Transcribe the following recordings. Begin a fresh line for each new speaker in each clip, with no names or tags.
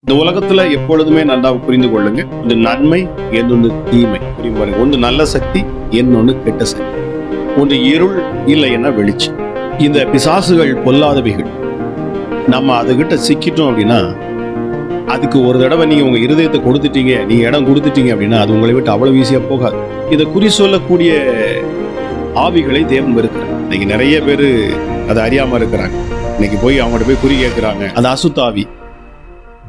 இந்த உலகத்துல எப்பொழுதுமே நல்லா புரிந்து கொள்ளுங்க. இந்த நன்மை என்னொன்று தீமை புரியும் பாருங்க. ஒன்று நல்ல சக்தி, என்னொன்று கெட்ட சக்தி. ஒன்று இருள், இல்லை என்ன வெளிச்சம். இந்த பிசாசுகள் பொல்லாதவைகள். நம்ம அதுகிட்ட சிக்கிட்டோம் அப்படின்னா, அதுக்கு ஒரு தடவை நீங்க உங்க இருதயத்தை கொடுத்துட்டீங்க, நீங்க இடம் கொடுத்துட்டீங்க அப்படின்னா அது உங்களை விட்டு அவ்வளவு ஈஸியா போகாது. இதை குறி சொல்லக்கூடிய ஆவிகளை தேவன் வெறுக்கிறார். இன்னைக்கு நிறைய பேரு அதை அறியாம இருக்கிறாங்க. இன்னைக்கு போய் அவங்கள்ட்ட போய் குறி கேட்கிறாங்க. அது அசுத்தாவி.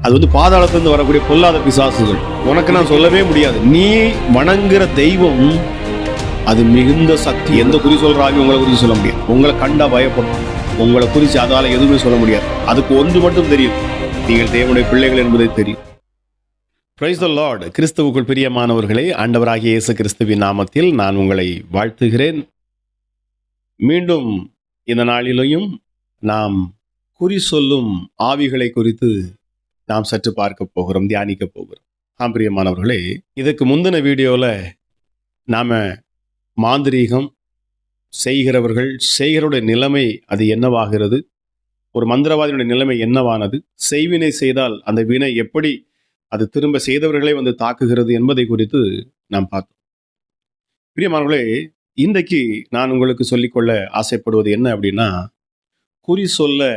அது பாதாளத்திலிருந்து வரக்கூடிய பொல்லாத பிசாசுகள். உனக்கு நான் சொல்லவே முடியாது. நீ வணங்குற தெய்வம் அது மிகுந்த சக்தி. எந்த குறி சொல்ற ஆவி உங்களை குறித்து சொல்ல முடியாது. உங்களை கண்டா பயப்படும். உங்களை குறித்து அதால எதுவுமே சொல்ல முடியாது. அதுக்கு ஒன்று மட்டும் தெரியும், நீங்கள் தேவனுடைய பிள்ளைகள் என்பதை தெரியும். Praise the Lord. கிறிஸ்துவுக்குள் பிரியமானவர்களே, ஆண்டவராகிய இயேசு கிறிஸ்துவின் நாமத்தில் நான் உங்களை வாழ்த்துகிறேன். மீண்டும் இந்த நாளிலேயும் நாம் குறி சொல்லும் ஆவிகளை குறித்து நாம் சற்று பார்க்க போகிறோம், தியானிக்க போகிறோம். பிரியமானவர்களே, இதுக்கு முந்தின வீடியோவில் நாம் மாந்திரீகம் செய்கிறவர்கள் செய்கிறோடைய நிலைமை அது என்னவாகிறது, ஒரு மந்திரவாதியுடைய நிலைமை என்னவானது, செய்வினை செய்தால் அந்த வினை எப்படி அது திரும்ப செய்தவர்களே தாக்குகிறது என்பதை குறித்து நாம் பார்த்தோம். பிரியமானவர்களே, இன்றைக்கு நான் உங்களுக்கு சொல்லிக்கொள்ள ஆசைப்படுவது என்ன அப்படின்னா, குறி சொல்ல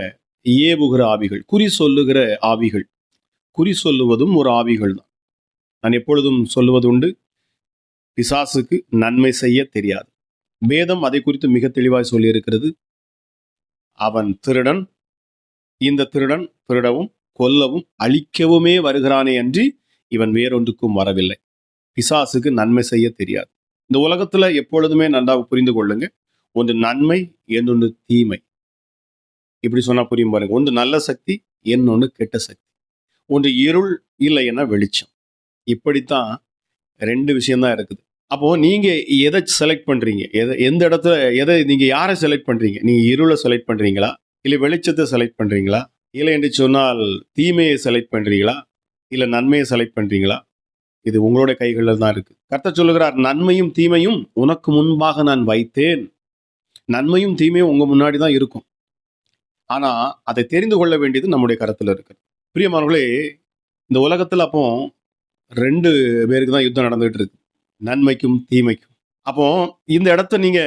ஏவுகிற ஆவிகள், குறி சொல்லுகிற ஆவிகள். குறி சொல்லுவதும் ஒரு ஆவிகள் தான். நான் எப்பொழுதும் சொல்லுவது உண்டு, பிசாசுக்கு நன்மை செய்ய தெரியாது. வேதம் அதை குறித்து மிக தெளிவாய் சொல்லியிருக்கிறது. அவன் திருடன், இந்த திருடன் திருடவும் கொல்லவும் அழிக்கவுமே வருகிறானே அன்றி இவன் வேறொன்றுக்கும் வரவில்லை. பிசாசுக்கு நன்மை செய்ய தெரியாது. இந்த உலகத்துல எப்பொழுதுமே நன்றாக புரிந்து கொள்ளுங்க, ஒன்று நன்மை, என்னொன்று தீமை. இப்படி சொன்னா புரியும் பாருங்க. ஒன்று நல்ல சக்தி, என்னொன்று கெட்ட சக்தி. ஒன்று இருள், இல்லை என்ன வெளிச்சம். இப்படித்தான் ரெண்டு விஷயம்தான் இருக்குது. அப்போ நீங்க எதை செலக்ட் பண்றீங்க, எந்த இடத்துல எதை நீங்க யாரை செலக்ட் பண்றீங்க? நீங்க இருளை செலக்ட் பண்றீங்களா, இல்லை வெளிச்சத்தை செலக்ட் பண்றீங்களா, இல்லை என்று சொன்னால் தீமையை செலக்ட் பண்றீங்களா, இல்லை நன்மையை செலக்ட் பண்றீங்களா? இது உங்களுடைய கைகளில் தான் இருக்கு. கர்த்தர் சொல்லுகிறார், நன்மையும் தீமையும் உனக்கு முன்பாக நான் வைத்தேன். நன்மையும் தீமையும் உங்க முன்னாடி தான் இருக்கும். ஆனா அதை தெரிந்து கொள்ள வேண்டியது நம்முடைய கருத்துல இருக்கு. பிரியமானவர்களே, இந்த உலகத்துல அப்போ ரெண்டு பேருக்கு தான் யுத்தம் நடந்துகிட்டு இருக்கு, நன்மைக்கும் தீமைக்கும். அப்போ இந்த இடத்த நீங்க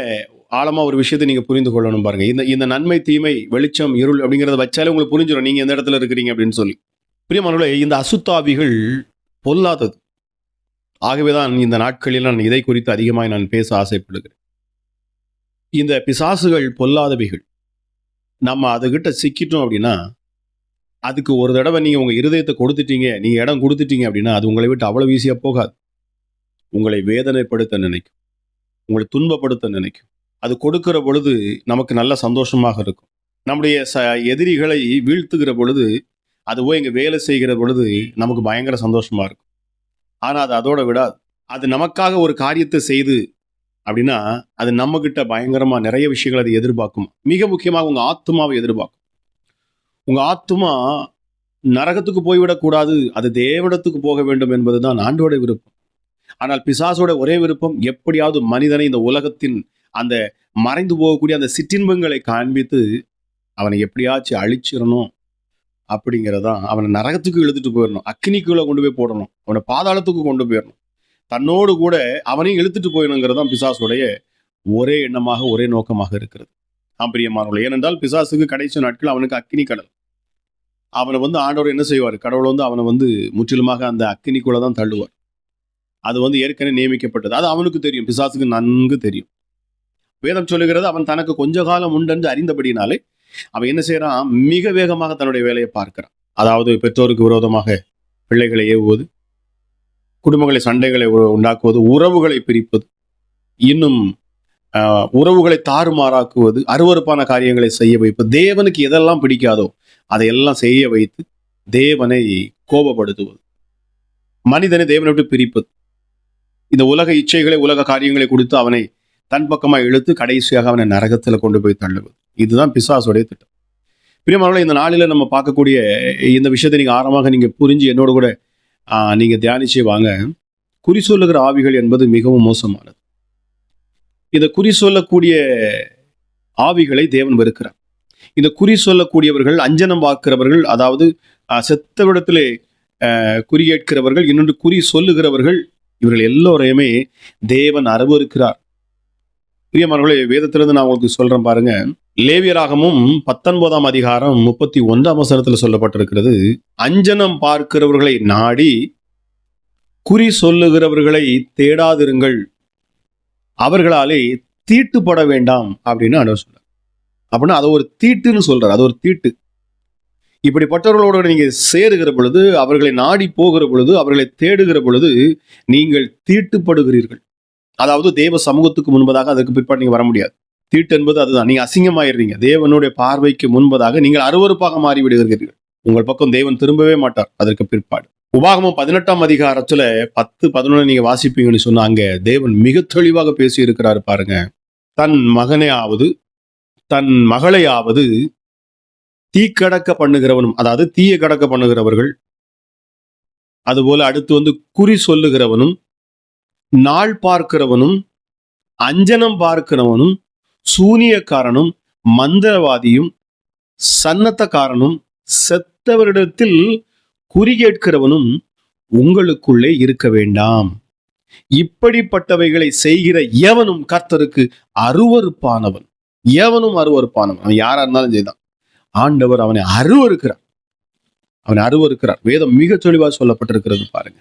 ஆழமா ஒரு விஷயத்தை நீங்க புரிந்து கொள்ளணும் பாருங்க. இந்த நன்மை தீமை வெளிச்சம் இருள் அப்படிங்கிறத வச்சாலே உங்களுக்கு புரிஞ்சிடும் நீங்க எந்த இடத்துல இருக்கிறீங்க அப்படின்னு சொல்லி. பிரியமானவர்களே, இந்த அசுத்தாவிகள் பொல்லாதது. ஆகவேதான் இந்த நாட்களில் நான் இதை குறித்து அதிகமாக நான் பேச ஆசைப்படுகிறேன். இந்த பிசாசுகள் பொல்லாதவைகள். நம்ம அதுகிட்ட சிக்கிட்டோம் அப்படின்னா, அதுக்கு ஒரு தடவை நீங்க உங்க இருதயத்தை கொடுத்துட்டீங்க, நீங்க இடம் கொடுத்துட்டீங்க அப்படின்னா அது உங்களை விட்டு அவ்வளவு ஈஸியா போகாது. உங்களை வேதனைப்படுத்த நினைக்கும், உங்களை துன்பப்படுத்த நினைக்கும். அது கொடுக்கிற பொழுது நமக்கு நல்ல சந்தோஷமாக இருக்கும். நம்முடைய எதிரிகளை வீழ்த்துகிற பொழுது, அது போய் இங்க வேலை செய்கிற பொழுது நமக்கு பயங்கர சந்தோஷமா இருக்கும். ஆனா அது அதோட விடாது. அது நமக்காக ஒரு காரியத்தை செய்து அப்படின்னா அது நம்ம கிட்ட பயங்கரமா நிறைய விஷயங்கள் அதை எதிர்பார்க்கும். மிக முக்கியமாக உங்க ஆத்துமாவை எதிர்பார்க்கும். உங்க ஆத்துமா நரகத்துக்கு போய்விடக்கூடாது, அது தேவனிடத்துக்கு போக வேண்டும் என்பதுதான் ஆண்டோட விருப்பம். ஆனால் பிசாசோட ஒரே விருப்பம், எப்படியாவது மனிதனை இந்த உலகத்தின் அந்த மறைந்து போகக்கூடிய அந்த சிற்றின்பங்களை காண்பித்து அவனை எப்படியாச்சும் அழிச்சிடணும் அப்படிங்கிறதான். அவனை நரகத்துக்கு இழுத்துட்டு போயிடணும், அக்னிக்குள்ள கொண்டு போய் போடணும், அவனை பாதாளத்துக்கு கொண்டு போயிடணும், தன்னோடு கூட அவனையும் இழுத்துட்டு போயிடணுங்கிறது தான் பிசாசுடைய ஒரே எண்ணமாக, ஒரே நோக்கமாக இருக்கிறது. பிரியமானவர்களே, ஏனென்றால் பிசாசுக்கு கடைசி நாட்கள் அவனுக்கு அக்னி கடல். அவனை ஆண்டவர் என்ன செய்வார்? கடவுள் அவனை முற்றிலுமாக அந்த அக்னிக்குள்ள தான் தள்ளுவார். அது ஏற்கனவே நியமிக்கப்பட்டது. அது அவனுக்கு தெரியும், பிசாசுக்கு நன்கு தெரியும். வேதம் சொல்லுகிறது, அவன் தனக்கு கொஞ்ச காலம் உண்டென்று அறிந்தபடினாலே அவன் என்ன செய்யறான்? மிக வேகமாக தன்னுடைய வேலையை பார்க்கிறான். அதாவது பெற்றோருக்கு விரோதமாக பிள்ளைகளை ஏவுவது, குடும்பங்களை சண்டைகளை உண்டாக்குவது, உறவுகளை பிரிப்பது, இன்னும் உறவுகளை தாறுமாறாக்குவது, அருவருப்பான காரியங்களை செய்ய வைப்பது, தேவனுக்கு எதெல்லாம் பிடிக்காதோ அதையெல்லாம் செய்ய வைத்து தேவனை கோபப்படுத்துவது, மனிதனை தேவனை விட்டு பிரிப்பது, இந்த உலக இச்சைகளை உலக காரியங்களை கொடுத்து அவனை தன் பக்கமாக இழுத்து கடைசியாக அவனை நரகத்தில் கொண்டு போய் தள்ளுவது. இதுதான் பிசாசுடைய திட்டம். பிரியமானவர்களே, இந்த நாளில் நம்ம பார்க்கக்கூடிய இந்த விஷயத்தை நீங்க ஆழமாக நீங்க புரிஞ்சு என்னோட கூட நீங்க தியானிச்சே வாங்க. குறி சொல்லுகிற ஆவிகள் என்பது மிகவும் மோசமானது. இதை குறி சொல்லக்கூடிய ஆவிகளை தேவன் வெறுக்கிறார். இந்த குறி சொல்லக்கூடியவர்கள், அஞ்சனம் பார்க்கிறவர்கள், அதாவது செத்தவிடத்திலே குறி கேட்கிறவர்கள், இன்னொன்று குறி சொல்லுகிறவர்கள், இவர்கள் எல்லோரையுமே தேவன் அருவருக்கிறார். பிரியமானவர்களே, வேதத்திலிருந்து நான் உங்களுக்கு சொல்றேன் பாருங்க. லேவியராகமும் 19ஆம் அதிகாரம் 31ஆம் வசனத்தில் சொல்லப்பட்டிருக்கிறது, அஞ்சனம் பார்க்கிறவர்களை நாடி குறி சொல்லுகிறவர்களை தேடாதிருங்கள், அவர்களாலே தீட்டுப்பட வேண்டாம் அப்படின்னு ஆண்டவர் சொல்றார். அப்படின்னா அது ஒரு தீட்டுன்னு சொல்றார். அது ஒரு தீட்டு. இப்படிப்பட்டவர்களோடு நீங்க சேருகிற பொழுது, அவர்களை நாடி போகிற பொழுது, அவர்களை தேடுகிற பொழுது நீங்கள் தீட்டுப்படுகிறீர்கள். அதாவது தேவ சமூகத்துக்கு முன்பதாக அதுக்கு பிற்பாடு நீங்க வர முடியாது. தீட்டு என்பது அதுதான். நீங்க அசிங்கமாயிடுறீங்க. தேவனுடைய பார்வைக்கு முன்பதாக நீங்கள் அருவருப்பாக மாறி விடுகிறீர்கள். உங்கள் பக்கம் தேவன் திரும்பவே மாட்டார் அதற்கு பிற்பாடு. உபாகமம் 18ஆம் அதிகாரத்துல 10, 11 நீங்க வாசிப்பீங்கன்னு சொன்னா, அங்க தேவன் மிக தெளிவாக பேசி இருக்கிறாரு பாருங்க. தன் மகனையாவது தன் மகளையாவது தீக்கடக்க பண்ணுகிறவனும், அதாவது தீய கடக்க பண்ணுகிறவர்கள், அதுபோல அடுத்து குறி சொல்லுகிறவனும், நாள் பார்க்கிறவனும், அஞ்சனம் பார்க்கிறவனும், சூனியக்காரனும், மந்திரவாதியும், சன்னத்தக்காரனும், செத்தவரிடத்தில் குறி கேட்கிறவனும் உங்களுக்குள்ளே இருக்க வேண்டாம். இப்படிப்பட்டவைகளை செய்கிற எவனும் கர்த்தருக்கு அருவருப்பானவன். எவனும் அருவருப்பானவன். அவன் யாரா இருந்தாலும் செய்தான். ஆண்டவர் அவனை அருவருக்கிறார். அவனை அருவருக்கிறார். வேதம் மிக தெளிவாக சொல்லப்பட்டிருக்கிறது பாருங்க.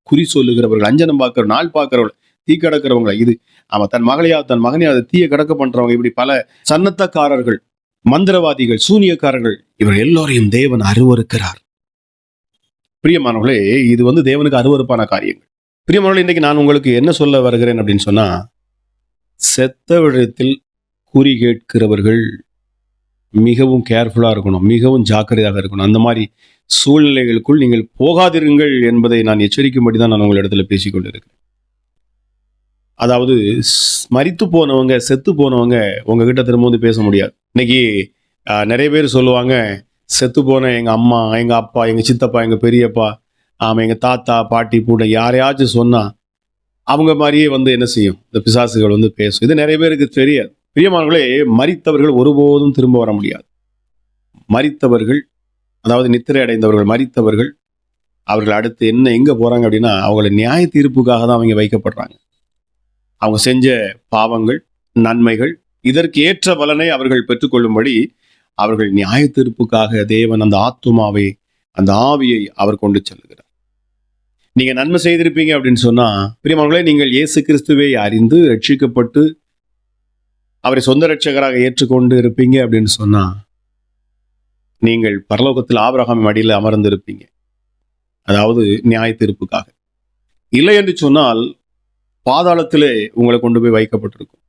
குறி சொல்லுகிறவர்கள், அஞ்சனம் பார்க்கிற, நாள் பார்க்கிறவர்கள், தீ கடக்கிறவங்களை, இது அவன் தன் மகளையாவது தன் மகனையாவது தீய கடக்க பண்றவங்க, இப்படி பல சன்னத்தக்காரர்கள், மந்திரவாதிகள், சூனியக்காரர்கள், இவர் எல்லோரையும் தேவன் அருவருக்கிறார். பிரியமானவர்களே, இது தேவனுக்கு அருவருப்பான காரியங்கள். பிரியமானவர்களே, இன்னைக்கு நான் உங்களுக்கு என்ன சொல்ல வருகிறேன் அப்படின்னு சொன்னா, செத்தவிடத்தில் குறி கேட்கிறவர்கள் மிகவும் கேர்ஃபுல்லா இருக்கணும், மிகவும் ஜாக்கிரதையாக இருக்கணும். அந்த மாதிரி சூழ்நிலைகளுக்குள் நீங்கள் போகாதிருங்கள் என்பதை நான் எச்சரிக்கும்படி தான் நான் உங்களிடத்துல பேசிக்கொண்டிருக்கிறேன். அதாவது மரித்து போனவங்க, செத்து போனவங்க உங்ககிட்ட திரும்ப பேச முடியாது. இன்னைக்கு நிறைய பேர் சொல்லுவாங்க, செத்து போன எங்க அம்மா, எங்க அப்பா, எங்க சித்தப்பா, எங்க பெரியப்பா, எங்க தாத்தா, பாட்டி, பூட்டை யாரையாச்சும் சொன்னா அவங்க மாதிரியே என்ன செய்யும், இந்த பிசாசுகள் பேசும். இது நிறைய பேருக்கு தெரியாது. பிரியமானவர்களே, மரித்தவர்கள் ஒருபோதும் திரும்ப வர முடியாது. மரித்தவர்கள், அதாவது நித்திரை அடைந்தவர்கள், மரித்தவர்கள், அவர்கள் அடுத்து எங்க போறாங்க அப்படின்னா, அவங்கள நியாய தீர்ப்புக்காக தான் அவங்க வைக்கப்படுறாங்க. அவங்க செஞ்ச பாவங்கள், நன்மைகள், இதற்கு ஏற்ற பலனை அவர்கள் பெற்றுக்கொள்ளும்படி அவர்கள் நியாய தீர்ப்புக்காக தேவன் அந்த ஆத்துமாவை, அந்த ஆவியை அவர் கொண்டு செல்லுகிறார். நீங்க நன்மை செய்திருப்பீங்க அப்படின்னு சொன்னா, பிரியமானவர்களே, நீங்கள் இயேசு கிறிஸ்துவை அறிந்து ரட்சிக்கப்பட்டு அவரை சொந்த ரட்சகராக ஏற்றுக்கொண்டு இருப்பீங்க அப்படின்னு சொன்னா, நீங்கள் பரலோகத்தில் ஆபிரகாம் மடியில் அமர்ந்து இருப்பீங்க. அதாவது நியாய தீர்ப்புக்காக. இல்லை என்று சொன்னால் பாதாளத்திலே உங்களை கொண்டு போய் வைக்கப்பட்டிருக்கும்.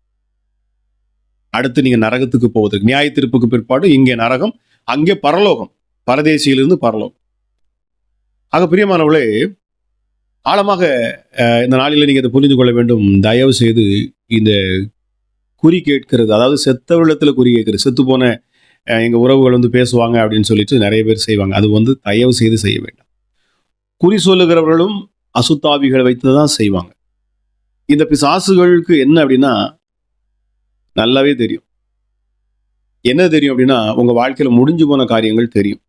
அடுத்து நீங்க நரகத்துக்கு போவதற்கு, நியாய தீர்ப்புக்கு பிற்பாடு இங்கே நரகம், அங்கே பரலோகம், பரதேசியிலிருந்து பரலோகம். ஆக பிரியமானவர்களே, ஆழமாக இந்த நாளில் நீங்க இதை புரிந்து கொள்ள வேண்டும். தயவு செய்து இந்த குறி கேட்கிறது, அதாவது செத்தவரிடத்துல குறி கேட்கிறது, செத்து போன எங்க உறவுகள் பேசுவாங்க அப்படின்னு சொல்லிட்டு நிறைய பேர் செய்வாங்க. அது தயவு செய்து செய்ய வேண்டாம். குறி சொல்லுகிறவர்களும் அசுத்தாவிகளை வைத்து தான் செய்வாங்க. இந்த பிசாசுகளுக்கு என்ன அப்படின்னா நல்லாவே தெரியும். என்ன தெரியும் அப்படின்னா, உங்க வாழ்க்கையில முடிஞ்சு போன காரியங்கள் தெரியும்.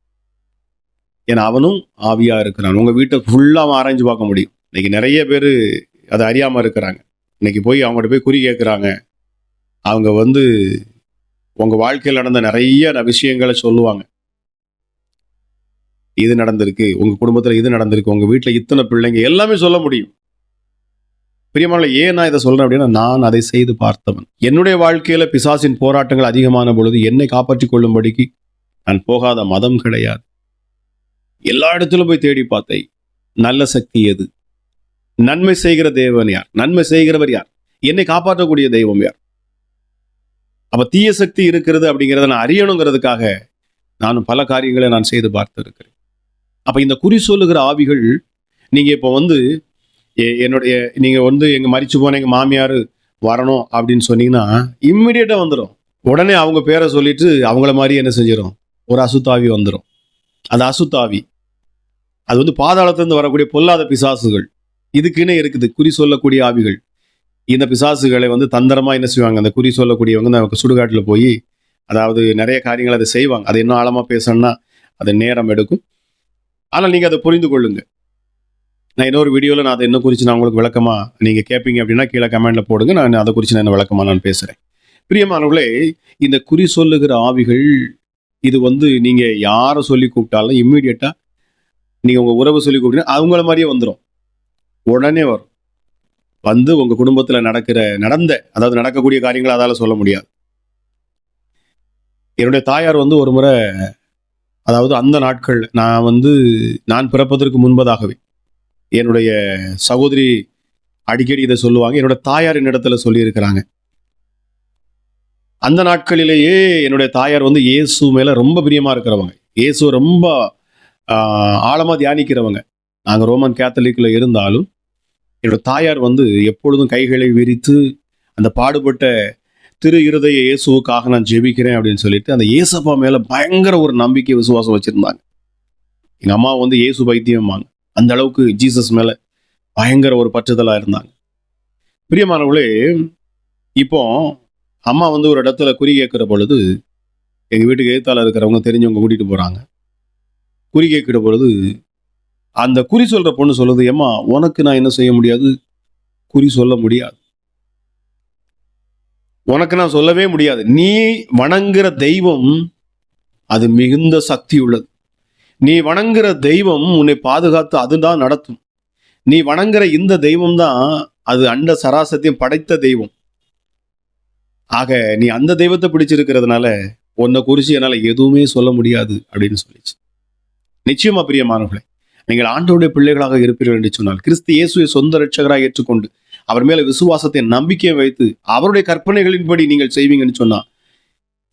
ஏன்னா அவனும் ஆவியா இருக்கிறான். உங்க வீட்டை ஃபுல்லா ஆராய்ஞ்சு பார்க்க முடியும். இன்னைக்கு நிறைய பேர் அதை அறியாம இருக்கிறாங்க. இன்னைக்கு போய் அவங்கள்ட்ட போய் குறி கேட்கிறாங்க. அவங்க உங்க வாழ்க்கையில் நடந்த நிறைய விஷயங்களை சொல்லுவாங்க. இது நடந்திருக்கு, உங்க குடும்பத்துல இது நடந்திருக்கு, உங்க வீட்டுல இத்தனை பிள்ளைங்க, எல்லாமே சொல்ல முடியும். பிரியமானவர்களே, ஏன் நான் இதை சொல்றேன் அப்படின்னா, நான் அதை செய்து பார்த்தவன். என்னுடைய வாழ்க்கையில பிசாசின் போராட்டங்கள் அதிகமான பொழுது என்னை காப்பாற்றிக் கொள்ளும்படிக்கு நான் போகாத மதம் கிடையாது. எல்லா இடத்திலும் போய் தேடி பார்த்தேன். நல்ல சக்தி எது? நன்மை செய்கிற தேவன் யார்? நன்மை செய்கிறவர் யார்? என்னை காப்பாற்றக்கூடிய தெய்வம் யார்? அப்ப தீய சக்தி இருக்கிறது அப்படிங்கிறத நான் அறியணுங்கிறதுக்காக நானும் பல காரியங்களை நான் செய்து பார்த்து இருக்கிறேன். அப்ப இந்த குறி சொல்லுகிற ஆவிகள், நீங்க இப்போ என்னுடைய நீங்க எங்க மரிச்சு போன எங்க மாமியார் வரணும் அப்படின்னு சொன்னீங்கன்னா இம்மிடியேட்டா வந்துடும். உடனே அவங்க பேரை சொல்லிட்டு அவங்கள மாதிரி என்ன செஞ்சிடும், ஒரு அசுத்தாவி வந்துடும். அந்த அசுத்தாவி அது பாதாளத்திலிருந்து வரக்கூடிய பொல்லாத பிசாசுகள். இதுக்குன்னே இருக்குது குறி சொல்லக்கூடிய ஆவிகள். இந்த பிசாசுகளை தந்திரமா என்ன செய்வாங்க, அந்த குறி சொல்லக்கூடியவங்க நமக்கு சுடுகாட்டுல போய், அதாவது நிறைய காரியங்கள் அதை செய்வாங்க. அதை இன்னும் ஆழமா பேசணும்னா அது நேரம் எடுக்கும். ஆனால் நீங்க அதை புரிந்து கொள்ளுங்க. நான் இன்னொரு வீடியோவில் நான் அதை என்ன குறித்து நான் உங்களுக்கு விளக்கமா நீங்க கேட்பீங்க அப்படின்னா கீழே கமெண்ட்ல போடுங்க. நான் அதை குறித்து நான் விளக்கமா நான் பேசுறேன். பிரியமானவர்களே, இந்த குறி சொல்லுகிற ஆவிகள் இது நீங்க யாரை சொல்லி கூப்பிட்டாலும் இம்மீடியட்டா நீங்க உங்க உறவை சொல்லி கூப்பிட்டீங்கன்னா அவங்கள மாதிரியே வந்துடும். உடனே வரும். உங்க குடும்பத்துல அதாவது நடக்கக்கூடிய காரியங்களை அதால சொல்ல முடியாது. என்னுடைய தாயார் ஒரு முறை, அதாவது அந்த நாட்கள் நான் பிறப்பதற்கு முன்பதாகவே என்னுடைய சகோதரி அடிக்கடி இதை சொல்லுவாங்க. என்னோட தாயார் என்னிடத்துல சொல்லி இருக்கிறாங்க. அந்த நாட்களிலேயே என்னுடைய தாயார் இயேசு மேல ரொம்ப பிரியமா இருக்கிறவங்க, இயேசு ரொம்ப ஆழமா தியானிக்கிறவங்க. நாங்க ரோமன் கேத்தலிக்ல இருந்தாலும் என்னோட தாயார் எப்பொழுதும் கைகளை விரித்து அந்த பாடுபட்ட திரு இருதய இயேசுவுக்காக நான் ஜெபிக்கிறேன் அப்படின்னு சொல்லிட்டு அந்த இயேசப்பா மேல பயங்கர ஒரு நம்பிக்கை விசுவாசம் வச்சிருந்தாங்க. எங்க அம்மா இயேசு பைத்தியம்பாங்க. அந்த அளவுக்கு ஜீசஸ் மேல பயங்கர ஒரு பற்றுதலா இருந்தாங்க. பிரியமானவர்களே, இப்போ அம்மா ஒரு இடத்துல குறி கேட்கிற பொழுது எங்க வீட்டுக்கு எதிர்த்தால இருக்கிறவங்க தெரிஞ்சவங்க கூட்டிட்டு போறாங்க. குறி கேட்கிற பொழுது அந்த குறி சொல்ற பொண்ணு சொல்லுது, ஏம்மா உனக்கு நான் என்ன செய்ய முடியாது, குறி சொல்ல முடியாது, உனக்கு நான் சொல்லவே முடியாது. நீ வணங்குற தெய்வம் அது மிகுந்த சக்தி உள்ளது. நீ வணங்குற தெய்வம் உன்னை பாதுகாத்து அதுதான் நடத்தும். நீ வணங்குற இந்த தெய்வம் தான் அது அண்ட சராசத்தையும் படைத்த தெய்வம். ஆக நீ அந்த தெய்வத்தை பிடிச்சிருக்கிறதுனால உன்னை குறிச்சு என்னால எதுவுமே சொல்ல முடியாது அப்படின்னு சொல்லிச்சு. நிச்சயமா பிரியமானவர்களே, நீங்கள் ஆண்டவருடைய பிள்ளைகளாக இருப்பீர்கள் என்று சொன்னால், கிறிஸ்து இயேசுவை சொந்த ரட்சகராக ஏற்றுக்கொண்டு அவர் மேல விசுவாசத்தை நம்பிக்கையை வைத்து அவருடைய கற்பனைகளின்படி நீங்கள் செய்வீங்கன்னு சொன்னா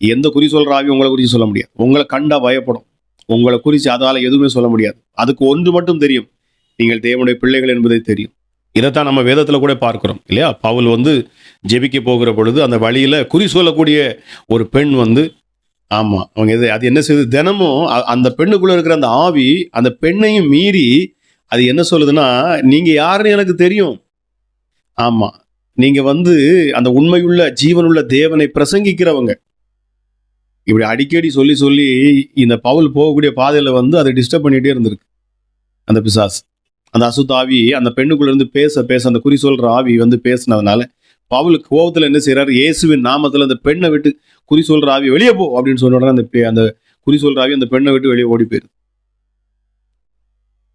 எந்த குறி சொல்ற ஆவி உங்களை குறித்து சொல்ல முடியாது. உங்களை கண்டா பயப்படும். உங்களை குறித்து அதால எதுவுமே சொல்ல முடியாது. அதுக்கு ஒன்று மட்டும் தெரியும், நீங்கள் தேவனுடைய பிள்ளைகள் என்பதை தெரியும். இதைத்தான் நம்ம வேதத்துல கூட பார்க்கிறோம் இல்லையா? பவுல் ஜெபிக்க போகிற பொழுது அந்த வழியில குறி சொல்லக்கூடிய ஒரு பெண் ஆமா அவங்க அது என்ன செய்யுது, தினமும் அந்த பெண்ணுக்குள்ள இருக்கிற அந்த ஆவி அந்த பெண்ணையும் மீறி அது என்ன சொல்லுதுன்னா, நீங்க யாருன்னு எனக்கு தெரியும். ஆமா, நீங்க அந்த உண்மையுள்ள ஜீவனுள்ள தேவனை பிரசங்கிக்கிறவங்க. இப்படி அடிக்கடி சொல்லி சொல்லி இந்த பவுல் போகக்கூடிய பாதையில அதை டிஸ்டர்ப் பண்ணிட்டே இருந்திருக்கு அந்த பிசாசு. அந்த அசுத்தாவி அந்த பெண்ணுக்குள்ள இருந்து பேச பேச அந்த குறி சொல்ற ஆவி பேசினதுனால பவுலுக்கு கோபத்துல என்ன செய்யறாரு, இயேசுவின் நாமத்துல அந்த பெண்ணை விட்டு குறி சொல்ற ஆவி வெளியே போ அப்படின்னு சொன்ன உடனே அந்த குறி சொல்ற ஆவி அந்த பெண்ணை விட்டு வெளியே ஓடி போயிரு.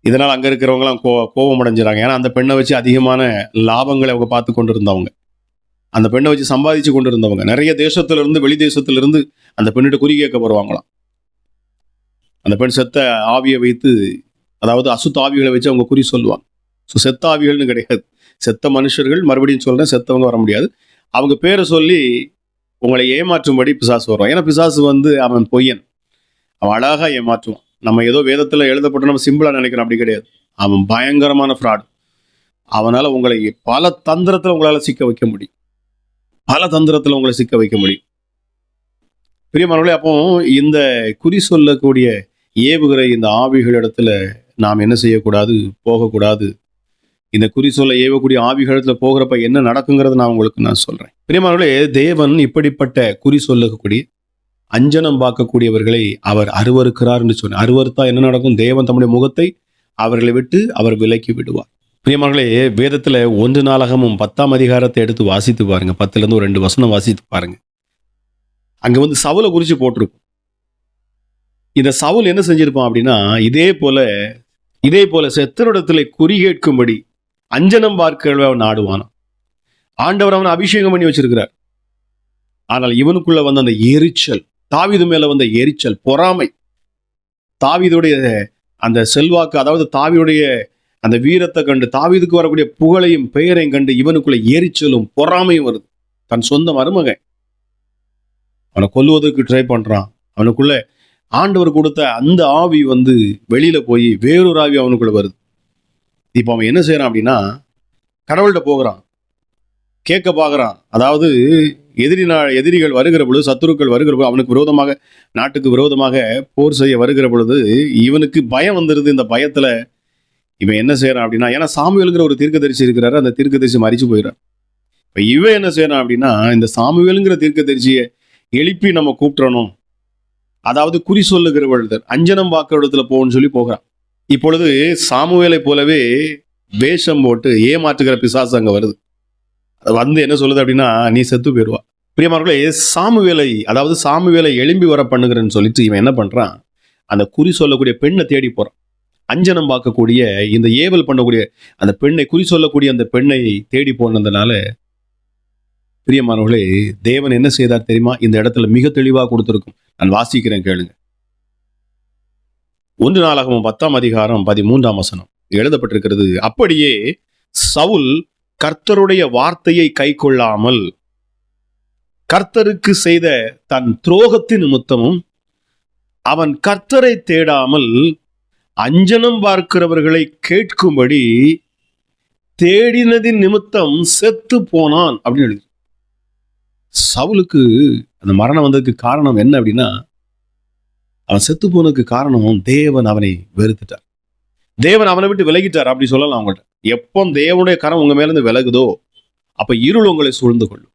இதனால் அங்க இருக்கிறவங்க எல்லாம் கோபம் அடைஞ்சிடறாங்க. ஏன்னா அந்த பெண்ணை வச்சு அதிகமான லாபங்களை அவங்க பார்த்து கொண்டு இருந்தவங்க, அந்த பெண்ணை வச்சு சம்பாதிச்சு கொண்டு இருந்தவங்க. நிறைய தேசத்துல இருந்து வெளி தேசத்துல இருந்து அந்த பெண்ணிட்ட குறி கேட்க வருவாங்களாம். அந்த பெண் செத்த ஆவியை வைத்து, அதாவது அசுத்த ஆவிகளை வச்சு அவங்க குறி சொல்லுவாங்க. ஸோ செத்த ஆவிகள்னு கிடையாது, செத்த மனுஷர்கள். மறுபடியும் சொல்றேன், செத்தவங்க வர முடியாது. அவங்க பேரை சொல்லி உங்களை ஏமாற்றும்படி பிசாசு வருவான். ஏன்னா பிசாசு அவன் பொய்யன், அவன் அழகா ஏமாற்றுவான். நம்ம ஏதோ வேதத்துல எழுதப்பட்டு நம்ம சிம்பிளா நினைக்கிறோம், அப்படி கிடையாது. அவன் பயங்கரமான ஃப்ராட். அவனால உங்களை பல தந்திரத்துல உங்களால சிக்க வைக்க முடியும், பல தந்திரத்துல உங்களை சிக்க வைக்க முடியும். பிரியமானவர்களே, அப்போ இந்த குறி சொல்லக்கூடிய ஏவுகிற இந்த ஆவிகள் இடத்துல நாம் என்ன செய்யக்கூடாது, போகக்கூடாது. இந்த குறி சொல்ல ஏவக்கூடிய ஆவிகளத்துல போகிறப்ப என்ன நடக்குங்கிறத நான் சொல்றேன். பிரியமானவர்களே, தேவன் இப்படிப்பட்ட குறி சொல்லக்கூடிய அஞ்சனம் பார்க்கக்கூடியவர்களை அவர் அருவருக்கிறார் என்று சொன்னார். அருவருத்தா என்ன நடக்கும்? தேவன் தம்முடைய முகத்தை அவர்களை விட்டு அவர் விலக்கி விடுவார். பிரியமானவர்களே, வேதத்துல 1 நாளாகமும் 10ஆம் அதிகாரத்தை எடுத்து வாசித்து பாருங்க. 10ல இருந்து 2 வசனம் வாசித்து பாருங்க. அங்க சவுலை குறிச்சு போட்டிருக்கும். இந்த சவுல் என்ன செஞ்சிருப்பான் அப்படின்னா, இதே போல செத்தரிடத்துல குறி கேட்கும்படி அஞ்சனம் பார்க்க அவன் நாடுவானான். ஆண்டவர் அவனை அபிஷேகம் பண்ணி வச்சிருக்கிறார். ஆனால் இவனுக்குள்ள அந்த எரிச்சல், தாவீது மேல எரிச்சல், பொறாமை, தாவீதுடைய அந்த செல்வாக்கு, அதாவது தாவீதுடைய அந்த வீரத்தை கண்டு, தாவீதுக்கு வரக்கூடிய புகழையும் பெயரையும் கண்டு இவனுக்குள்ள எரிச்சலும் பொறாமையும் வருது. தன் சொந்த மருமகன் அவனை கொல்லுவதற்கு ட்ரை பண்றான். அவனுக்குள்ள ஆண்டவர் கொடுத்த அந்த ஆவி வெளியில போய் வேறொரு ஆவி அவனுக்குள்ள வருது. இப்போ அவன் என்ன செய்யறான் அப்படின்னா, கடவுள்கிட்ட போகிறான், கேட்க பார்க்குறான். அதாவது எதிரிகள் வருகிற பொழுது, சத்துருக்கள் வருகிற பொழுது, அவனுக்கு விரோதமாக, நாட்டுக்கு விரோதமாக போர் செய்ய வருகிற பொழுது இவனுக்கு பயம் வந்துடுது. இந்த பயத்துல இவன் என்ன செய்யறான் அப்படின்னா, ஏன்னா சாமுவேலுங்கிற ஒரு தீர்க்கதரிசி இருக்கிறாரு, அந்த தீர்க்கதரிசி மரிச்சு போயிடுறான். இப்போ இவன் என்ன செய்யறான் அப்படின்னா, இந்த சாமுவேலுங்கிற தீர்க்கதரிசியை எழுப்பி நம்ம கூப்பிட்டுறணும், அதாவது குறி சொல்லுகிற பொழுது அஞ்சனம் பார்க்கிற இடத்துல போகணும்னு சொல்லி போகிறான். இப்பொழுது சாமுவேலை போலவே வேஷம் போட்டு ஏமாற்றுகிற பிசாசு அங்க வருது. அது வந்து என்ன சொல்லுது அப்படின்னா, நீ செத்து போயிடுவா. பிரியமானவர்களே, சாமுவேலை எழும்பி வர பண்ணுகிறேன்னு சொல்லிட்டு இவன் என்ன பண்றான், அந்த குறி சொல்லக்கூடிய பெண்ணை தேடி போறான். அஞ்சனம் பார்க்கக்கூடிய, இந்த ஏவல் பண்ணக்கூடிய அந்த பெண்ணை, குறி சொல்லக்கூடிய அந்த பெண்ணை தேடி போனதுனால, பிரியமானவர்களே, தேவன் என்ன செய்தார் தெரியுமா? இந்த இடத்துல மிக தெளிவாக கொடுத்திருக்கும். நான் வாசிக்கிறேன், கேளுங்க. 1 நாளாகமம் 10ஆம் அதிகாரம் 13ஆம் வசனம் எழுதப்பட்டிருக்கிறது. அப்படியே சவுல் கர்த்தருடைய வார்த்தையை கைக்கொள்ளாமல் கர்த்தருக்கு செய்த தன் துரோகத்தின் நிமித்தமும் அவன் கர்த்தரை தேடாமல் அஞ்சனம் பார்க்கிறவர்களை கேட்கும்படி தேடினதின் நிமித்தம் செத்து போனான் அப்படின்னு எழுதி. சவுலுக்கு அந்த மரணம் வந்ததுக்கு காரணம் என்ன அப்படின்னா, அவன் செத்து போனதுக்கு காரணம் தேவன் அவனை வெறுத்துட்டார். தேவன் அவனை விட்டு விலகிட்டார் அப்படி சொல்லலாம். அவங்கள்ட்ட எப்போ தேவனுடைய கரம் உங்க மேல இருந்து விலகுதோ அப்ப இருள் உங்களை சூழ்ந்து கொள்ளும்.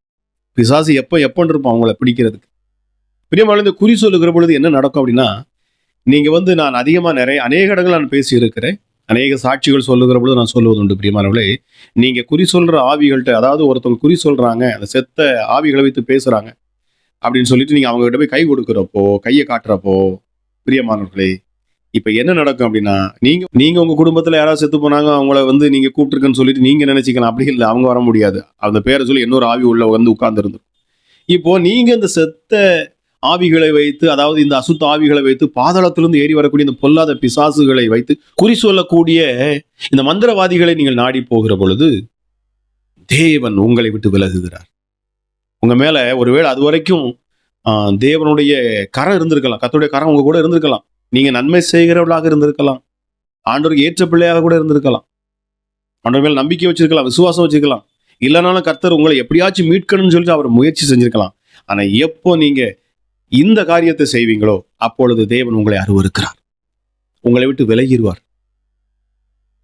பிசாசு எப்பன்னு இருப்பான் அவங்களை பிடிக்கிறதுக்கு. பிரியமான இந்த குறி சொல்லுகிற பொழுது என்ன நடக்கும் அப்படின்னா, நீங்க நான் அநேக இடங்கள் நான் பேசி இருக்கிறேன், அநேக சாட்சிகள் சொல்லுகிற பொழுது நான் சொல்லுவது உண்டு. பிரியமானவர்களே, நீங்க குறி சொல்ற ஆவிகள்கிட்ட, அதாவது ஒருத்தவங்க குறி சொல்றாங்க, அந்த செத்த ஆவிகளை வைத்து பேசுறாங்க அப்படின்னு சொல்லிட்டு நீங்க அவங்க கிட்ட போய் கை கொடுக்குறப்போ, கையை காட்டுறப்போ, பிரியமானவர்களே, இப்ப என்ன நடக்கும் அப்படின்னா, நீங்க உங்க குடும்பத்துல யாராவது செத்து போனாங்க, அவங்கள நீங்க கூப்பிட்டுருக்குன்னு சொல்லிட்டு நீங்க நினைச்சிக்கலாம். அப்படி இல்லை, அவங்க வர முடியாது. அந்த பேரை சொல்லி இன்னொரு ஆவி உள்ள உட்கார்ந்து இருந்துரும். இப்போ நீங்க இந்த செத்த ஆவிகளை வைத்து, அதாவது இந்த அசுத்த ஆவிகளை வைத்து, பாதாளத்திலிருந்து ஏறி வரக்கூடிய இந்த பொல்லாத பிசாசுகளை வைத்து குறி சொல்லக்கூடிய இந்த மந்திரவாதிகளை நீங்கள் நாடி போகிற பொழுது தேவன் உங்களை விட்டு விலகுகிறார். உங்க மேல ஒருவேளை அது வரைக்கும் தேவனுடைய கரம் இருந்திருக்கலாம், கர்த்தருடைய கரம் உங்க கூட இருந்திருக்கலாம், நீங்க நன்மை செய்கிறவர்களாக இருந்திருக்கலாம், ஆண்டவருக்கு ஏற்ற பிள்ளையாக கூட இருந்திருக்கலாம், ஆண்டவர் மேல நம்பிக்கை வச்சிருக்கலாம், விசுவாசம் வச்சிருக்கலாம், இல்லைனாலும் கர்த்தர் உங்களை எப்படியாச்சும் மீட்கணும்னு சொல்லிட்டு அவர் முயற்சி செஞ்சிருக்கலாம். ஆனா எப்போ நீங்க இந்த காரியத்தை செய்வீங்களோ அப்பொழுது தேவன் உங்களை அருவருக்கிறார், உங்களை விட்டு விலகிடுவார்.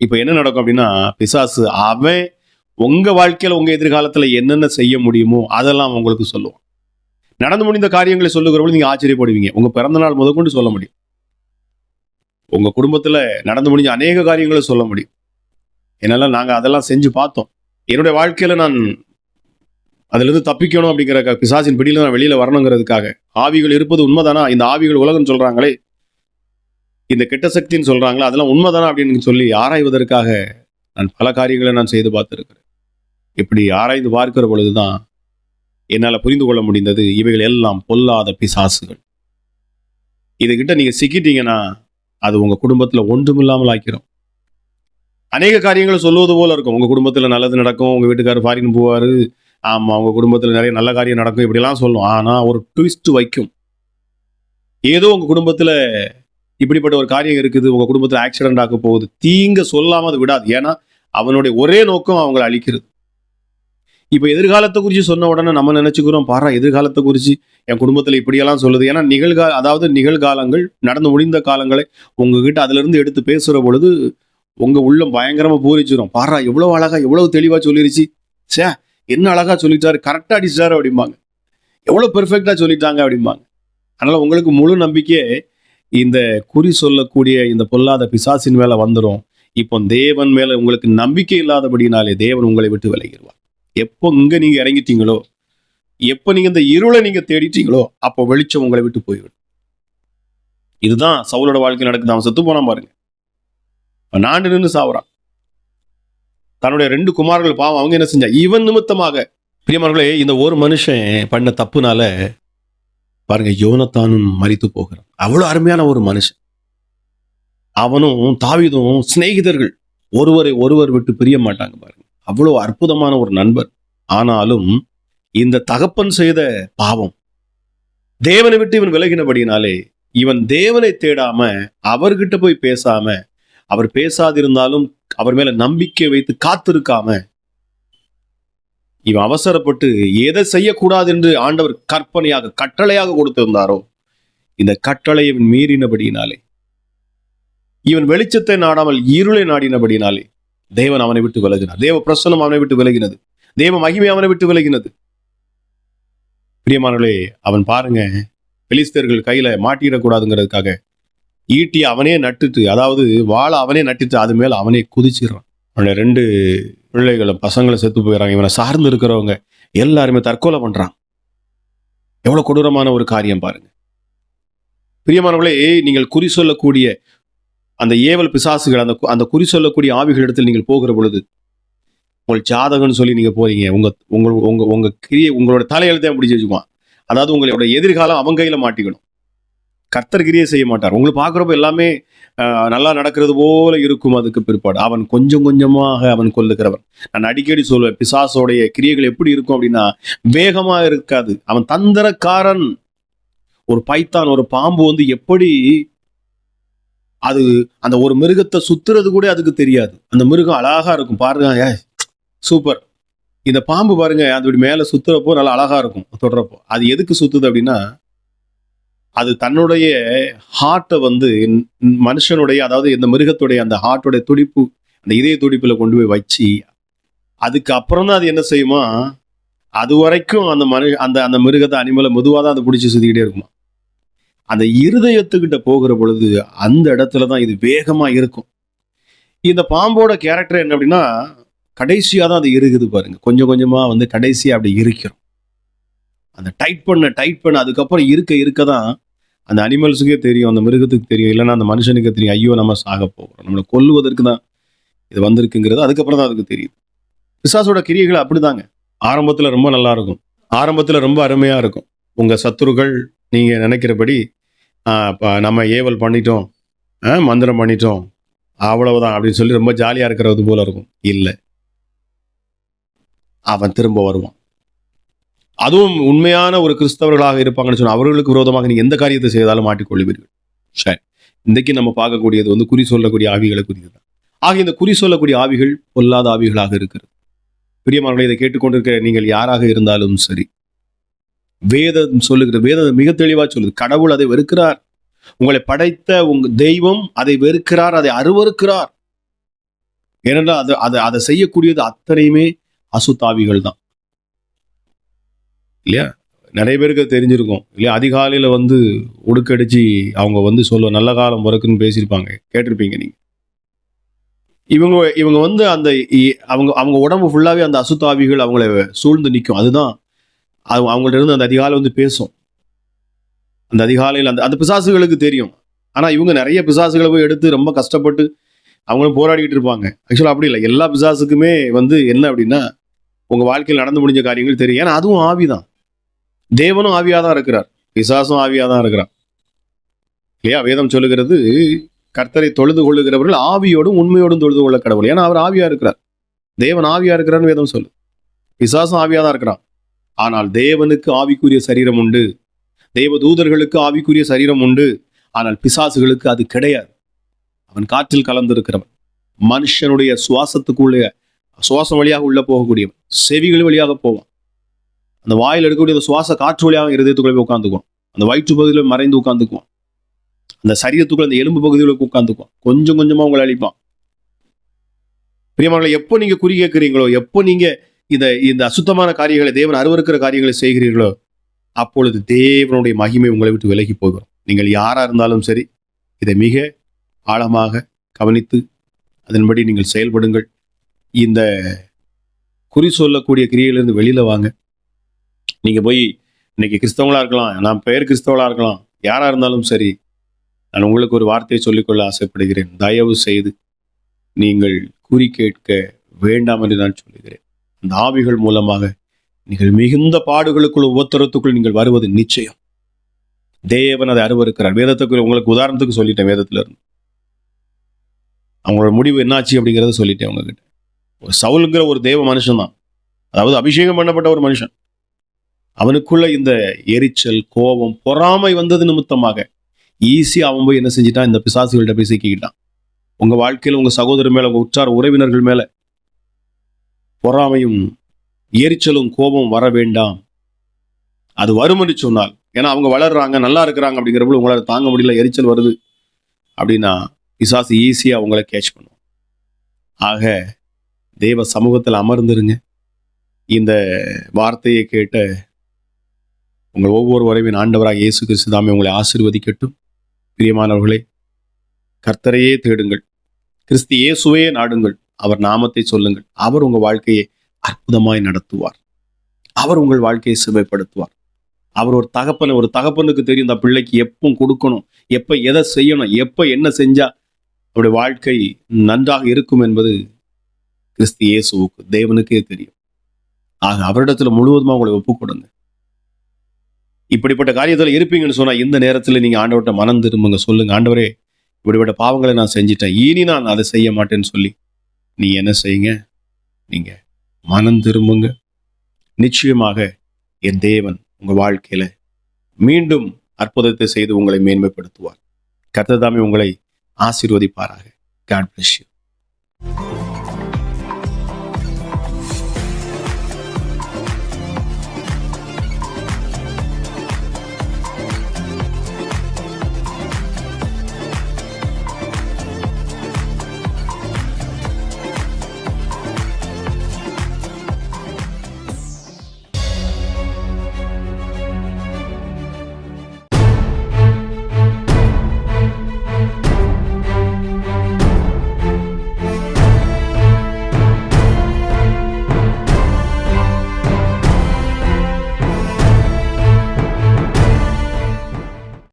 இப்ப என்ன நடக்கும் அப்படின்னா, பிசாசு அவன் உங்க வாழ்க்கையில உங்க எதிர்காலத்துல என்னென்ன செய்ய முடியுமோ அதெல்லாம் உங்களுக்கு சொல்லுவான். நடந்து முடிந்த காரியங்களை சொல்லுகிறவங்க நீங்க ஆச்சரியப்படுவீங்க. உங்க பிறந்த நாள் முதற்கொண்டு சொல்ல முடியும், உங்க குடும்பத்துல நடந்து முடிஞ்ச அநேக காரியங்களை சொல்ல முடியும். என்னால நாங்க அதெல்லாம் செஞ்சு பார்த்தோம். என்னுடைய வாழ்க்கையில நான் அதிலிருந்து தப்பிக்கணும் அப்படிங்கிற பிசாசின் பிடியில நான் வெளியில வரணுங்கிறதுக்காக, ஆவிகள் இருப்பது உண்மைதானா, இந்த ஆவிகள் உலகம் சொல்றாங்களே, இந்த கெட்ட சக்தின்னு சொல்றாங்களே, அதெல்லாம் உண்மைதானா அப்படின்னு சொல்லி ஆராய்வதற்காக நான் பல காரியங்களை நான் செய்து பார்த்திருக்கிறேன். இப்படி ஆராய்ந்து பார்க்கிற பொழுதுதான் என்னால புரிந்து கொள்ள முடிந்தது, இவைகள் எல்லாம் பொல்லாத பிசாசுகள். இதுகிட்ட நீங்க சிக்கிட்டீங்கன்னா அது உங்க குடும்பத்துல ஒன்றுமில்லாமல் ஆக்கிரும். அநேக காரியங்களை சொல்லுவது போல இருக்கும். உங்க குடும்பத்துல நல்லது நடக்கும், உங்க வீட்டுக்காரர் ஃபாரின் போவாரு, ஆமா உங்க குடும்பத்துல நிறைய நல்ல காரியம் நடக்கும், இப்படிலாம் சொல்லும். ஆனா ஒரு ட்விஸ்ட் வைக்கும். ஏதோ உங்க குடும்பத்துல இப்படிப்பட்ட ஒரு காரியம் இருக்குது, உங்க குடும்பத்துல ஆக்சிடென்ட் ஆக போகுது, தீங்க சொல்லாம அது விடாது. ஏன்னா அவனுடைய ஒரே நோக்கம் அவங்களை அழிக்கிறது. இப்ப எதிர்காலத்தை குறித்து சொன்ன உடனே நம்ம நினைச்சுக்கிறோம், பாரா எதிர்காலத்தை குறித்து என் குடும்பத்துல இப்படியெல்லாம் சொல்லுது. ஏன்னா நிகழ்காலங்கள், நடந்து முடிந்த காலங்களை உங்ககிட்ட அதுல இருந்து எடுத்து பேசுற பொழுது உங்க உள்ளம் பயங்கரமா பூரிச்சிடும். பாரா எவ்வளவு அழகா, எவ்வளவு தெளிவா சொல்லிருச்சு, சே என்ன அழகா சொல்லிட்டாரு, கரெக்டா அடிச்சாரு அப்படிம்பாங்க, எவ்வளவு பெர்ஃபெக்டா சொல்லிட்டாங்க அப்படிம்பாங்க. அதனால உங்களுக்கு முழு நம்பிக்கையே இந்த குறி சொல்லக்கூடிய இந்த பொல்லாத பிசாசின் மேல வந்துடும். இப்போ தேவன் மேல உங்களுக்கு நம்பிக்கை இல்லாதபடினாலே தேவன் உங்களை விட்டு விலகிடுவார். எப்போ இங்க நீங்க இறங்கிட்டீங்களோ, எப்போ நீங்க இந்த இருளை நீங்க தேடிட்டீங்களோ அப்போ வெளிச்சம் உங்களை விட்டு போய்விடும். இதுதான் சவுலோட வாழ்க்கை நடக்குது. அவன் செத்து போனான் பாருங்க, நாண்டு நின்று சாவுறான். தன்னுடைய 2 குமாரர்கள் பாவம், அவங்க என்ன செஞ்சா, இவன் நிமித்தமாக. பிரியமானவர்களே, இந்த ஒரு மனுஷன் பண்ண தப்புனால பாருங்க யோனத்தானும் மரித்து போகிறான். அவ்வளவு அருமையான ஒரு மனுஷன். அவனும் தாவீதும் சிநேகிதர்கள், ஒருவர் விட்டு பிரிய மாட்டாங்க பாருங்க. அவ்வளவு அற்புதமான ஒரு நண்பர். ஆனாலும் இந்த தகப்பன் செய்த பாவம், தேவனை விட்டு இவன் விலகினபடினாலே இவன் தேவனை தேடாம, அவர்கிட்ட போய் பேசாம, அவர் பேசாதிருந்தாலும் அவர் மேல நம்பிக்கை வைத்து காத்திருக்காம, இவன் அவசரப்பட்டு எதை செய்யக்கூடாது என்று ஆண்டவர் கற்பனையாக கட்டளையாக கொடுத்திருந்தாரோ, இந்த கட்டளையை இவன் மீறினபடினாலே, இவன் வெளிச்சத்தை நாடாமல் இருளை நாடினபடினாலே தேவன் அவனை விட்டு விலகினார். தேவ பிரசன்னம் அவனை விட்டு விலகினது, தேவ மகிமை அவனை விட்டு விலகினது. பிரியமானவர்களே, அவன் பாருங்க பெலிஸ்தர்கள் கையில மாட்டிடக்கூடாதுங்கிறதுக்காக ஈட்டி அவனே நட்டுட்டு, அதாவது வாழை அவனே நட்டுட்டு அது மேல அவனே குதிச்சிடறான். அவனுடைய 2 பிள்ளைகளும் பசங்களும் செத்து போயிடறாங்க. இவனை சார்ந்து இருக்கிறவங்க எல்லாருமே தற்கொலை பண்றாங்க. எவ்வளவு கொடூரமான ஒரு காரியம் பாருங்க. பிரியமானவர்களே, நீங்கள் குறி சொல்லக்கூடிய அந்த ஏவல் பிசாசுகள், அந்த அந்த குறி சொல்லக்கூடிய ஆவிகளிடத்தில் நீங்கள் போகிற பொழுது, உங்கள் ஜாதகம்னு சொல்லி நீங்க போறீங்க, உங்க உங்க உங்க உங்க கிரியை உங்களோட தலையெழுத்தையும் பிடிச்சி வச்சுக்குவான். அதாவது உங்களோட எதிர்காலம் அவன் கையில மாட்டிக்கணும். கர்த்தர் கிரியை செய்ய மாட்டார். உங்களை பார்க்குறப்ப எல்லாமே நல்லா நடக்கிறது போல இருக்கும். அதுக்கு பிற்பாடு அவன் கொஞ்சம் கொஞ்சமாக அவன் கொல்லுகிறவன். நான் அடிக்கடி சொல்லுவேன், பிசாசோடைய கிரியைகள் எப்படி இருக்கும் அப்படின்னா, வேகமா இருக்காது. அவன் தந்திரக்காரன். ஒரு பைத்தான், ஒரு பாம்பு வந்து எப்படி அது அந்த ஒரு மிருகத்தை சுத்துறது கூட அதுக்கு தெரியாது. அந்த மிருகம் அழகா இருக்கும் பாருங்க, சூப்பர். இந்த பாம்பு பாருங்க, அது மேல சுத்துறப்போ நல்லா அழகா இருக்கும் தொடுறப்போ. அது எதுக்கு சுத்துது அப்படின்னா, அது தன்னுடைய ஹார்ட்டை வந்து மனுஷனுடைய, அதாவது இந்த மிருகத்துடைய அந்த ஹார்ட்டோடைய துடிப்பு, அந்த இதய துடிப்புல கொண்டு போய் வச்சு, அதுக்கு அப்புறம் தான் அது என்ன செய்யுமா, அது வரைக்கும் அந்த அந்த அந்த மிருகத்தை அனிமலை மெதுவாக தான் அதை பிடிச்சி சுத்திக்கிட்டே இருக்குமா. அந்த இருதயத்துக்கிட்ட போகிற பொழுது அந்த இடத்துல தான் இது வேகமா இருக்கும். இந்த பாம்போட கேரக்டர் என்ன அப்படின்னா, கடைசியா தான் அது இருக்குது பாருங்க. கொஞ்சம் கொஞ்சமா வந்து கடைசியா அப்படி இருக்கிறோம். அந்த டைட் பண்ண அதுக்கப்புறம் இருக்க தான் அந்த அனிமல்ஸுக்கே தெரியும், அந்த மிருகத்துக்கு தெரியும், இல்லைன்னா அந்த மனுஷனுக்கு தெரியும், ஐயோ நம்ம சாக போகிறோம், நம்மளை கொல்லுவதற்கு தான் இது வந்திருக்குங்கிறது அதுக்கப்புறம் தான் அதுக்கு தெரியுது. பிசாசோட கிரியைகள் அப்படிதாங்க. ஆரம்பத்துல ரொம்ப நல்லா இருக்கும், ஆரம்பத்துல ரொம்ப அருமையா இருக்கும். உங்க சத்துருக்கள் நீங்க நினைக்கிறபடி நம்ம ஏவல் பண்ணிட்டோம், மந்திரம் பண்ணிட்டோம், அவ்வளவுதான் அப்படின்னு சொல்லி ரொம்ப ஜாலியா இருக்கிறது போல இருக்கும். இல்லை, அவன் திரும்ப வருவான். அதுவும் உண்மையான ஒரு கிறிஸ்தவர்களாக இருப்பாங்கன்னு சொன்னா அவர்களுக்கு விரோதமாக நீங்க எந்த காரியத்தை செய்தாலும் மாட்டிக்கொள்வீர்கள். சரி, இன்றைக்கு நம்ம பார்க்கக்கூடியது வந்து குறி சொல்லக்கூடிய ஆவிகளை குறித்துதான். ஆக இந்த குறி சொல்லக்கூடிய ஆவிகள் பொல்லாத ஆவிகளாக இருக்கிறது. பிரியமானவர்களே, இதை கேட்டுக்கொண்டிருக்கிற நீங்கள் யாராக இருந்தாலும் சரி, வேதம் சொல்லுகிறது, வேதம் மிக தெளிவா சொல்லுது, கடவுள் அதை வெறுக்கிறார். உங்களை படைத்த உங்க தெய்வம் அதை வெறுக்கிறார், அதை அருவருக்கிறார். ஏனென்றால் அதை செய்யக்கூடியது அத்தனையுமே அசுத்தாவிகள் தான். இல்லையா? நிறைய பேருக்கு தெரிஞ்சிருக்கும் இல்லையா? அதிகாலையில் வந்து உடுக்கடிச்சு அவங்க வந்து நல்ல காலம் பிறக்குன்னு பேசியிருப்பாங்க, கேட்டிருப்பீங்க நீங்க. இவங்க வந்து அந்த அவங்க உடம்பு ஃபுல்லாவே அந்த அசுத்தாவிகள் அவங்கள சூழ்ந்து நிற்கும். அதுதான் அவங்கள்ட்ட இருந்து அந்த அதிகாலை வந்து பேசும். அந்த அதிகாலையில் அந்த பிசாசுகளுக்கு தெரியும். ஆனா இவங்க நிறைய பிசாசுகளை போய் எடுத்து ரொம்ப கஷ்டப்பட்டு அவங்களும் போராடிக்கிட்டு இருப்பாங்க. ஆக்சுவலாக அப்படி இல்லை. எல்லா பிசாசுக்குமே வந்து என்ன அப்படின்னா, உங்க வாழ்க்கையில் நடந்து முடிஞ்ச காரியங்கள் தெரியும். ஏன்னா அதுவும் ஆவிதான். தேவனும் ஆவியா தான் இருக்கிறார், பிசாசும் ஆவியா தான் இருக்கிறார். இல்லையா? வேதம் சொல்லுகிறது, கர்த்தரை தொழுது கொள்ளுகிறவர்கள் ஆவியோடும் உண்மையோடும் தொழுது கொள்ள கடவுள். ஏன்னா அவர் ஆவியா இருக்கிறார், தேவன் ஆவியா இருக்கிறார்னு வேதம் சொல்லு. பிசாசும் ஆவியா தான் இருக்கிறான். ஆனால் தேவனுக்கு ஆவிக்குரிய சரீரம் உண்டு, தேவ தூதர்களுக்கு ஆவிக்குரிய சரீரம் உண்டு. ஆனால் பிசாசுகளுக்கு அது கிடையாது. அவன் காற்றில் கலந்திருக்கிறவன், மனுஷனுடைய சுவாசத்துக்குள்ளே சுவாசம் வழியாக உள்ள போகக்கூடியவன், செவிகள் வழியாக போவான். அந்த வாயில் எடுக்கக்கூடிய அந்த சுவாச காற்று வழியாக இருதயத்துக்குள்ளே போய் உட்காந்துக்குவான். அந்த வயிற்று பகுதியில் மறைந்து உட்காந்துக்குவான். அந்த சரீரத்துக்குள்ள அந்த எலும்பு பகுதிகளுக்கு உட்காந்துக்குவான். கொஞ்சம் கொஞ்சமா உங்களை அழிப்பான். பிரியமானவர்களே, எப்போ நீங்க குறி கேட்கிறீங்களோ, எப்போ நீங்க இந்த அசுத்தமான காரியங்களை, தேவன் அருவருக்கிற காரியங்களை செய்கிறீர்களோ, அப்பொழுது தேவனுடைய மகிமை உங்களை விட்டு விலகி போகும். நீங்கள் யாரா இருந்தாலும் சரி, இதை மிக ஆழமாக கவனித்து அதன்படி நீங்கள் செயல்படுங்கள். இந்த குறி சொல்லக்கூடிய கிரியையிலிருந்து வெளியில வாங்க. நீங்க போய் இன்னைக்கு கிறிஸ்தவங்களா இருக்கலாம், நான் பெயர் கிறிஸ்தவளா இருக்கலாம், யாரா இருந்தாலும் சரி, நான் உங்களுக்கு ஒரு வார்த்தையை சொல்லிக்கொள்ள ஆசைப்படுகிறேன். தயவு செய்து நீங்கள் குறி கேட்க வேண்டாம் என்று நான் சொல்லுகிறேன். அந்த ஆவிகள் மூலமாக நீங்கள் மிகுந்த பாடுகளுக்குள், உபத்திரத்துக்குள் நீங்கள் வருவது நிச்சயம். தேவன் அதை அருவருக்கிறார். வேதத்துக்கு உங்களுக்கு உதாரணத்துக்கு சொல்லிட்டேன், வேதத்துல இருந்து அவங்களோட முடிவு என்னாச்சு அப்படிங்கிறத சொல்லிட்டேன் உங்ககிட்ட. ஒரு சவுலுங்கிற ஒரு தேவ மனுஷன் தான், அதாவது அபிஷேகம் பண்ணப்பட்ட ஒரு மனுஷன். அவனுக்குள்ள இந்த எரிச்சல், கோபம், பொறாமை வந்தது நிமித்தமாக ஈஸியா அவன் போய் என்ன செஞ்சிட்டான், இந்த பிசாசுகள்கிட்ட போய் சிக்கிக்கிட்டான். உங்க வாழ்க்கையில் உங்க சகோதரர் மேல, உங்க உற்றார் உறவினர்கள் மேல பொறாமையும் எரிச்சலும் கோபம் வர வேண்டாம். அது வரும் என்று சொன்னால், ஏன்னா அவங்க வளர்றாங்க, நல்லா இருக்கிறாங்க அப்படிங்கிறப்ப உங்களால் தாங்க முடியல, எரிச்சல் வருது அப்படின்னா பிசாசு ஈஸியா உங்களை கேட்ச் பண்ணும். ஆக தேவ சமூகத்தில் அமர்ந்துருங்க. இந்த வார்த்தையை கேட்ட உங்கள் ஒவ்வொரு உறவின் ஆண்டவராக இயேசு கிறிஸ்து தாமே உங்களை ஆசீர்வதிக்கட்டும். பிரியமானவர்களே, கர்த்தரையே தேடுங்கள், கிறிஸ்து இயேசுவே நாடுங்கள், அவர் நாமத்தை சொல்லுங்கள். அவர் உங்க வாழ்க்கையை அற்புதமாய் நடத்துவார். அவர் உங்கள் வாழ்க்கையை சுவைப்படுத்துவார். அவர் ஒரு தகப்பனுக்கு தெரியும் இந்த பிள்ளைக்கு எப்போ கொடுக்கணும், எப்ப எதை செய்யணும், எப்ப என்ன செஞ்சா அவருடைய வாழ்க்கை நன்றாக இருக்கும் என்பது கிறிஸ்து இயேசுவுக்கு, தேவனுக்கே தெரியும். ஆக அவரிடத்துல முழுவதுமா உங்களை ஒப்புக் கொடுங்க. இப்படிப்பட்ட காரியத்தில் இருப்பீங்கன்னு சொன்னா இந்த நேரத்தில் நீங்க ஆண்டவர்கிட்ட மனம் திரும்புங்க. சொல்லுங்க, ஆண்டவரே இப்படிப்பட்ட பாவங்களை நான் செஞ்சிட்டேன், இனி நான் அதை செய்ய மாட்டேன்னு சொல்லி நீ என்ன செய்யுங்க, நீங்க மனம் திரும்புங்க. நிச்சயமாக என் தேவன் உங்க வாழ்க்கையில மீண்டும் அற்புதத்தை செய்து உங்களை மேன்மைப்படுத்துவார். கர்த்தர் தாமே உங்களை ஆசீர்வதிப்பாராக. God bless you.